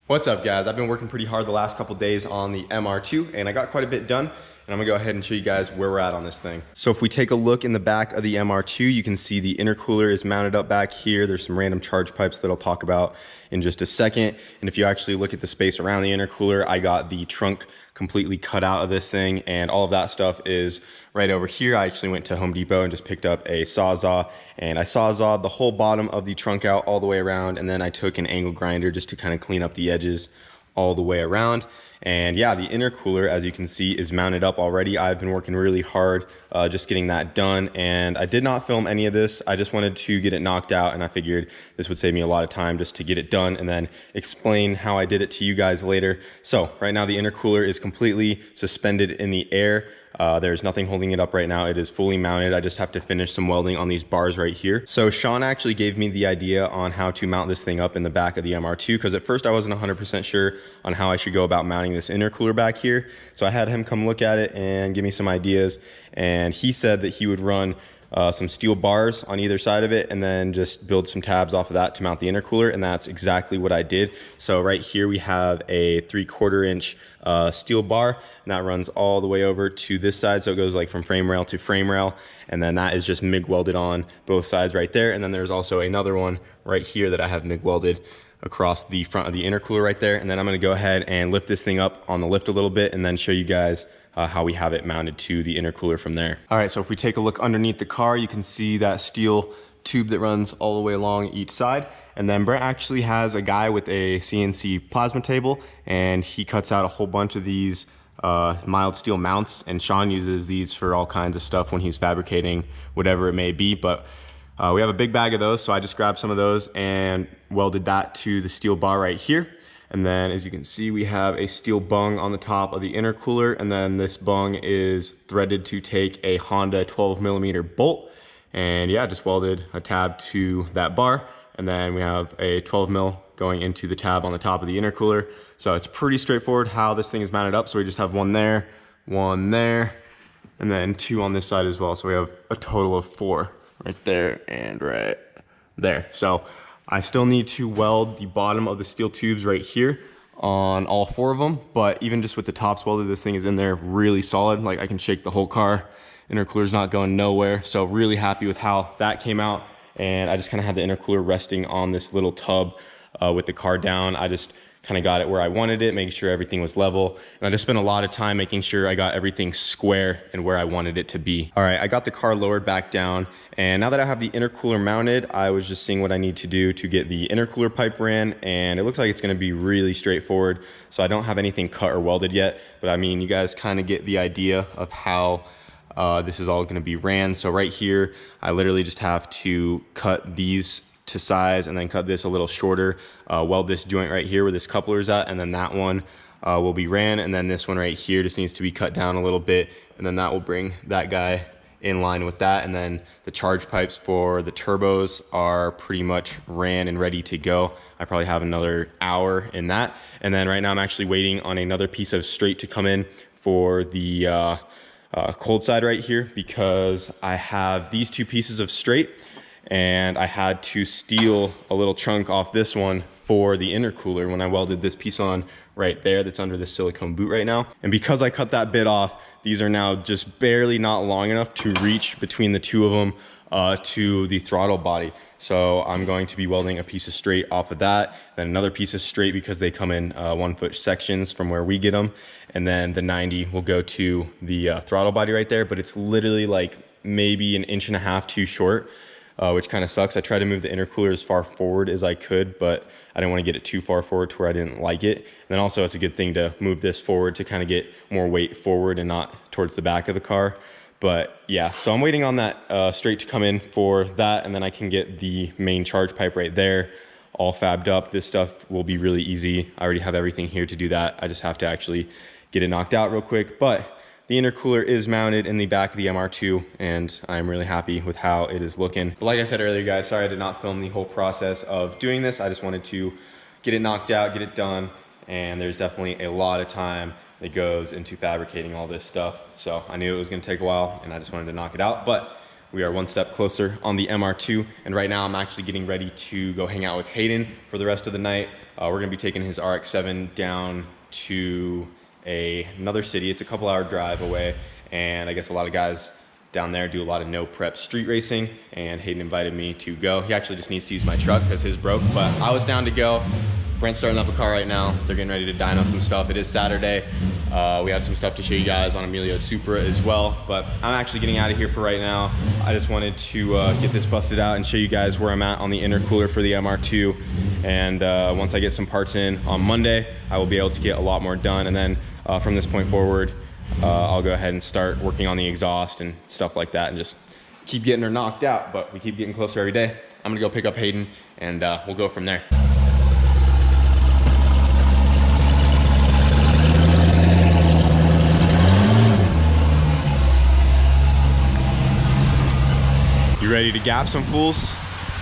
What's up, guys? I've been working pretty hard the last couple days on the MR2 and I got quite a bit done, and I'm gonna go ahead and show you guys where we're at on this thing. So if we take a look in the back of the MR2, you can see the intercooler is mounted up back here. There's some random charge pipes that I'll talk about in just a second. And if you actually look at the space around the intercooler, I got the trunk completely cut out of this thing, and all of that stuff is right over here. I actually went to Home Depot and just picked up a Sawzall, and I sawzalled the whole bottom of the trunk out all the way around, and then I took an angle grinder just to kind of clean up the edges all the way around. And yeah, the intercooler, as you can see, is mounted up already. I've been working really hard just getting that done, and I did not film any of this. I just wanted to get it knocked out, and I figured this would save me a lot of time just to get it done and then explain how I did it to you guys later. So right now the intercooler is completely suspended in the air. There's nothing holding it up right now. It is fully mounted. I just have to finish some welding on these bars right here. So Sean actually gave me the idea on how to mount this thing up in the back of the MR2, because at first I wasn't 100% sure on how I should go about mounting this intercooler back here. So I had him come look at it and give me some ideas, and he said that he would run some steel bars on either side of it and then just build some tabs off of that to mount the intercooler, and that's exactly what I did. So right here we have a 3/4 inch steel bar, and that runs all the way over to this side, so it goes like from frame rail to frame rail, and then that is just MIG welded on both sides right there. And then there's also another one right here that I have MIG welded across the front of the intercooler right there. And then I'm going to go ahead and lift this thing up on the lift a little bit and then show you guys how we have it mounted to the intercooler from there. All right, so if we take a look underneath the car, you can see that steel tube that runs all the way along each side. And then Brent actually has a guy with a CNC plasma table, and he cuts out a whole bunch of these mild steel mounts, and Sean uses these for all kinds of stuff when he's fabricating whatever it may be. But we have a big bag of those, so I just grabbed some of those and welded that to the steel bar right here. And then as you can see, we have a steel bung on the top of the intercooler, and then this bung is threaded to take a Honda 12mm bolt. And yeah, just welded a tab to that bar, and then we have a 12mm going into the tab on the top of the intercooler. So it's pretty straightforward how this thing is mounted up. So we just have one there, and then two on this side as well. So we have a total of 4 right there and right there. So I still need to weld the bottom of the steel tubes right here on all 4 of them, but even just with the tops welded, this thing is in there really solid. Like, I can shake the whole car. Intercooler's not going nowhere. So really happy with how that came out. And I just kind of had the intercooler resting on this little tub with the car down. I just kind of got it where I wanted it, making sure everything was level. And I just spent a lot of time making sure I got everything square and where I wanted it to be. All right, I got the car lowered back down. And now that I have the intercooler mounted, I was just seeing what I need to do to get the intercooler pipe ran. And it looks like it's gonna be really straightforward. So I don't have anything cut or welded yet, but I mean, you guys kind of get the idea of how this is all gonna be ran. So right here, I literally just have to cut these to size and then cut this a little shorter, weld this joint right here where this coupler is at, and then that one will be ran, and then this one right here just needs to be cut down a little bit, and then that will bring that guy in line with that. And then the charge pipes for the turbos are pretty much ran and ready to go. I probably have another hour in that. And then right now I'm actually waiting on another piece of straight to come in for the cold side right here, because I have these 2 pieces of straight, and I had to steal a little chunk off this one for the intercooler when I welded this piece on right there that's under this silicone boot right now. And because I cut that bit off, these are now just barely not long enough to reach between the 2 of them to the throttle body. So I'm going to be welding a piece of straight off of that, then another piece of straight because they come in 1-foot sections from where we get them. And then the 90 will go to the throttle body right there, but it's literally like maybe 1.5 inches too short. Which kind of sucks. I tried to move the intercooler as far forward as I could, but I didn't want to get it too far forward to where I didn't like it. And then also it's a good thing to move this forward to kind of get more weight forward and not towards the back of the car. But yeah, so I'm waiting on that straight to come in for that, and then I can get the main charge pipe right there all fabbed up. This stuff will be really easy. I already have everything here to do that. I just have to actually get it knocked out real quick. But the intercooler is mounted in the back of the MR2, and I'm really happy with how it is looking. But like I said earlier, guys, sorry I did not film the whole process of doing this. I just wanted to get it knocked out, get it done, and there's definitely a lot of time that goes into fabricating all this stuff. So I knew it was gonna take a while, and I just wanted to knock it out. But we are one step closer on the MR2. And right now I'm actually getting ready to go hang out with Hayden for the rest of the night. We're gonna be taking his Rx7 down to another city. It's a couple hour drive away. And I guess a lot of guys down there do a lot of no prep street racing, and Hayden invited me to go. He actually just needs to use my truck because his broke, but I was down to go. Brent's starting up a car right now. They're getting ready to dyno some stuff. It is Saturday. We have some stuff to show you guys on Emilio's Supra as well, but I'm actually getting out of here for right now. I just wanted to get this busted out and show you guys where I'm at on the intercooler for the MR2. And once I get some parts in on Monday, I will be able to get a lot more done. And then from this point forward, I'll go ahead and start working on the exhaust and stuff like that and just keep getting her knocked out, but we keep getting closer every day. I'm gonna go pick up Hayden and we'll go from there. You ready to gap some fools?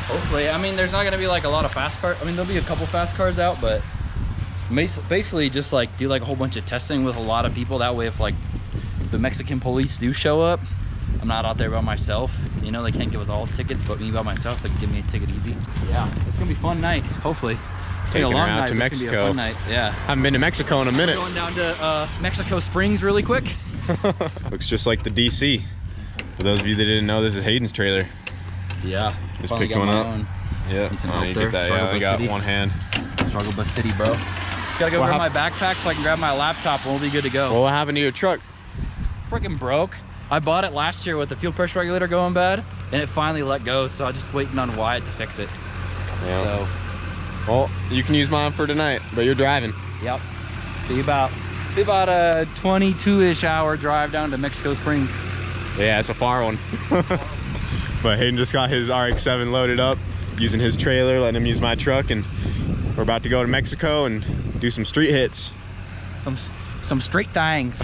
Hopefully. I mean, there's not gonna be like a lot of fast cars. I mean, there'll be a couple fast cars out, but basically just like do like a whole bunch of testing with a lot of people. That way if like the Mexican police do show up, I'm not out there by myself. You know, they can't give us all tickets, but me by myself, they can give me a ticket easy. Yeah, it's gonna be a fun night, hopefully. Taking her out to Mexico. It's gonna be a fun night. Yeah. Haven't been to Mexico in a minute. We're going down to Mexico Springs really quick. Looks just like the DC. For those of you that didn't know, this is Hayden's trailer. Yeah. Just picked one up. Yeah. You get that. Yeah, I got one hand. Struggle Bus City, bro. Gotta go grab my backpack so I can grab my laptop and we'll be good to go. Well, what happened to your truck? Freaking broke. I bought it last year with the fuel pressure regulator going bad, and it finally let go, so I'm just waiting on Wyatt to fix it. Yeah. So, well, you can use mine for tonight, but you're driving. Yep. Be about a 22-ish hour drive down to Mexico Springs. Yeah, it's a far one. But Hayden just got his Rx7 loaded up, using his trailer, letting him use my truck, and we're about to go to Mexico and do some street hits. Some straight things.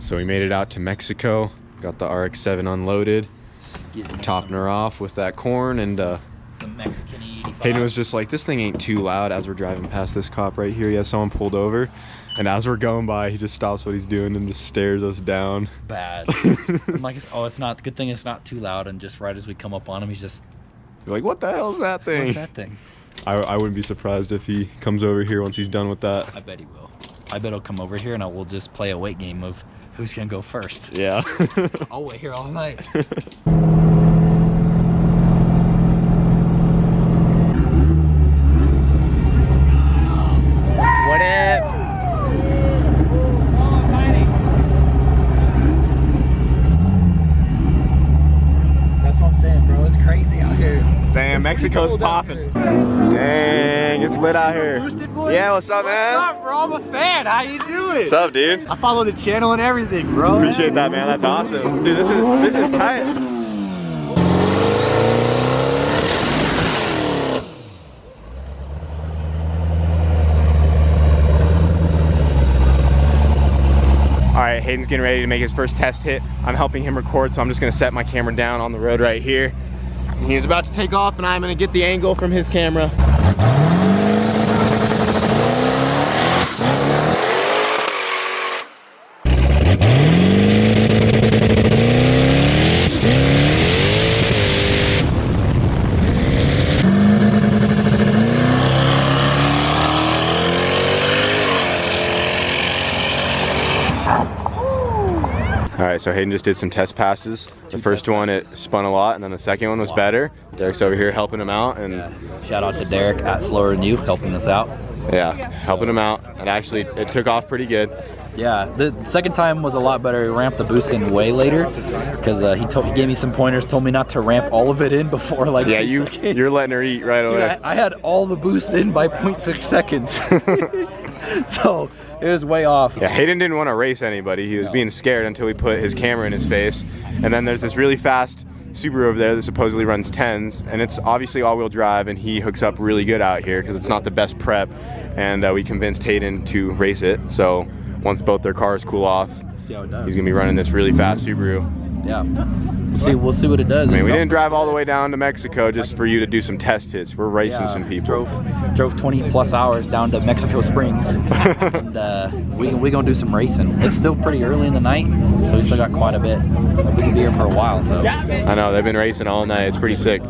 So we made it out to Mexico, got the Rx7 unloaded, topping her off with that corn, and some Mexican 85. Hayden was just like, this thing ain't too loud. As we're driving past this cop right here, he has someone pulled over, and as we're going by, he just stops what he's doing and just stares us down. Bad. I'm like, oh, it's not, good thing it's not too loud, and just right as we come up on him, he's just... You're like, what the hell is that thing? What's that thing? I wouldn't be surprised if he comes over here once he's done with that. I bet he will. I bet he'll come over here and we'll just play a weight game of who's gonna go first. Yeah. I'll wait here all night. What up? Oh, tiny. That's what I'm saying, bro. It's crazy out here. Damn, Mexico's popping. Dang, it's lit out here. Boostedboiz? Yeah, what's up, man? What's up, bro? I'm a fan. How you doing? What's up, dude? I follow the channel and everything, bro. Appreciate that, man. That's awesome. Dude, this is tight. All right, Hayden's getting ready to make his first test hit. I'm helping him record, so I'm just gonna set my camera down on the road right here. He's about to take off, and I'm gonna get the angle from his camera. All right, so Hayden just did some test passes. The first one, it spun a lot, and then the second one was better. Derek's over here helping him out. And yeah. Shout out to Derek at Slower Than You, helping us out. Yeah, helping him out. And actually, it took off pretty good. Yeah, the second time was a lot better. He ramped the boost in way later because he gave me some pointers, told me not to ramp all of it in before like 2 seconds. You're letting her eat right away. I had all the boost in by 0.6 seconds. So it was way off. Yeah, Hayden didn't want to race anybody. He was being scared until we put his camera in his face. And then there's this really fast Subaru over there that supposedly runs 10s, and it's obviously all-wheel drive, and he hooks up really good out here because it's not the best prep. And we convinced Hayden to race it. So once both their cars cool off, See how it does. he's gonna be running this really fast Subaru. Yeah. We'll see what it does. I mean, we didn't drive all the way down to Mexico just for you to do some test hits. We're racing some people. Drove 20 plus hours down to Mexico Springs, and we gonna do some racing. It's still pretty early in the night, so we still got quite a bit. We can be here for a while. So I know they've been racing all night. It's pretty sick.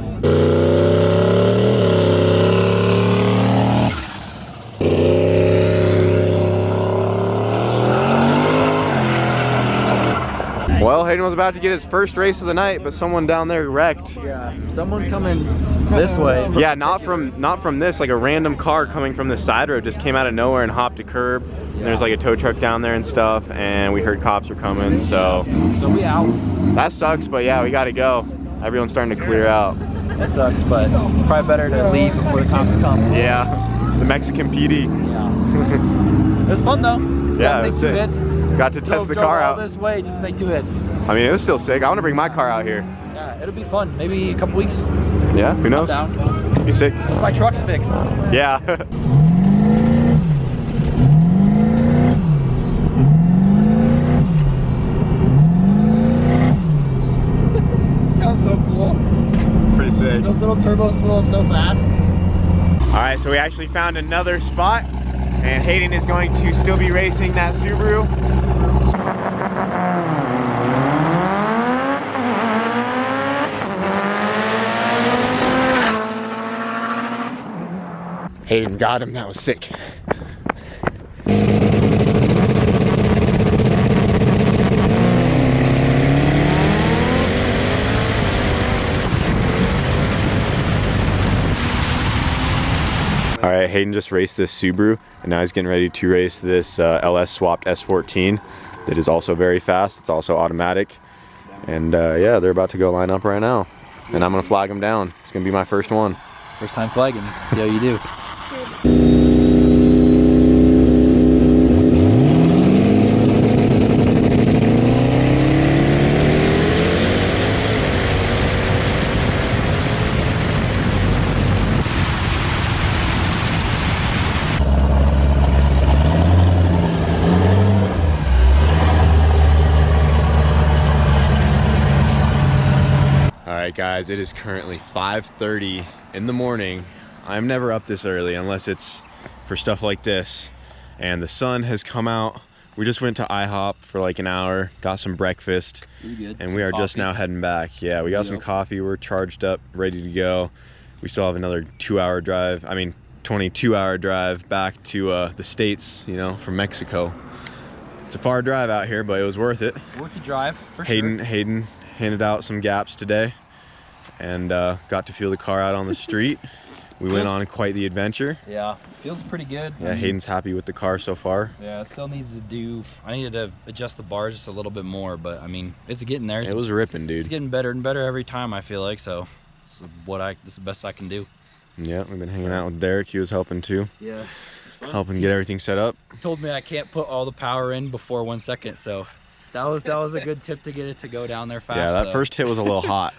Well, Hayden was about to get his first race of the night, but someone down there wrecked. yeah, someone coming this way. Yeah, not from this. Like a random car coming from the side road just came out of nowhere and hopped a curb. And there's like a tow truck down there and stuff, and we heard cops were coming, so we out. that sucks. But yeah, we got to go. Everyone's starting to clear out. That sucks, but probably better to leave before the cops come. Yeah, the Mexican PD. Yeah. It was fun though. Yeah, it make was 2 sick. hits. Got to test the car all out. this way just to make 2 hits. I mean, it was still sick. I want to bring my car out here. Yeah, it'll be fun. Maybe a couple weeks. Yeah, who knows? I'm down. Be sick. My truck's fixed. Yeah. Sounds so cool. Pretty sick. Those little turbos fill up so fast. All right, so we actually found another spot, and Hayden is going to still be racing that Subaru. Hayden got him, that was sick. All right, Hayden just raced this Subaru, and now he's getting ready to race this LS swapped S14 that is also very fast. It's also automatic. And yeah, they're about to go line up right now. And I'm gonna flag them down. It's gonna be my first one. First time flagging. See how you do. All right, guys, it is currently 5:30 in the morning. I'm never up this early unless it's for stuff like this. And the sun has come out. We just went to IHOP for like an hour, got some breakfast, and we are just now heading back. Yeah, we got some coffee. We're charged up, ready to go. We still have another 2-hour drive. I mean, 22-hour drive back to the States, you know, from Mexico. It's a far drive out here, but it was worth it. Worth the drive, for Hayden sure. handed out some gaps today, and got to feel the car out on the street. We went on quite the adventure. Yeah, feels pretty good. Yeah, Hayden's happy with the car so far. Yeah, it still needs to do, I needed to adjust the bars just a little bit more, but I mean, it's getting there. It was ripping, dude. It's getting better and better every time, I feel like, so this is the best I can do. Yeah, we've been hanging out with Derek. He was helping too. Yeah. Helping get everything set up. He told me I can't put all the power in before 1 second, so that was a good tip to get it to go down there fast. Yeah, that first hit was a little hot.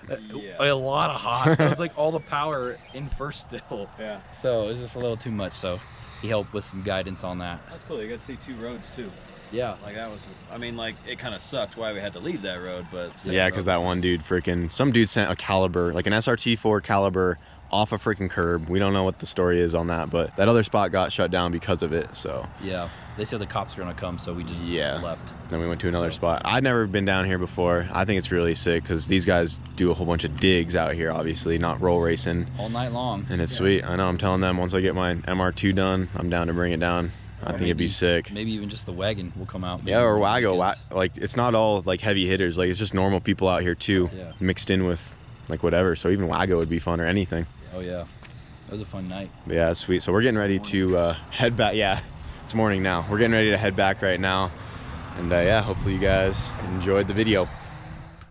A lot of hot. It was like all the power in first still. Yeah. So it was just a little too much, so he helped with some guidance on that. That's cool. You got to see 2 roads too. Yeah. Like that was, I mean, like it kind of sucked why we had to leave that road, but Yeah, because that one dude some dude sent a caliber, like an SRT4 caliber, off a freaking curb. We don't know what the story is on that, but that other spot got shut down because of it, so. Yeah, they said the cops were gonna come, so we just left. Then we went to another spot. I'd never been down here before. I think it's really sick because these guys do a whole bunch of digs out here, obviously, not roll racing. All night long. And it's sweet. I know, I'm telling them once I get my MR2 done, I'm down to bring it down. I think it'd be sick. Maybe even just the wagon will come out. Yeah, or Wago. Like, it's not all like heavy hitters. Like, it's just normal people out here too, mixed in with like whatever. So even Wago would be fun or anything. Oh yeah, that was a fun night. But yeah, it's sweet. So we're getting ready to head back. Yeah, it's morning now. We're getting ready to head back right now. And yeah, hopefully you guys enjoyed the video.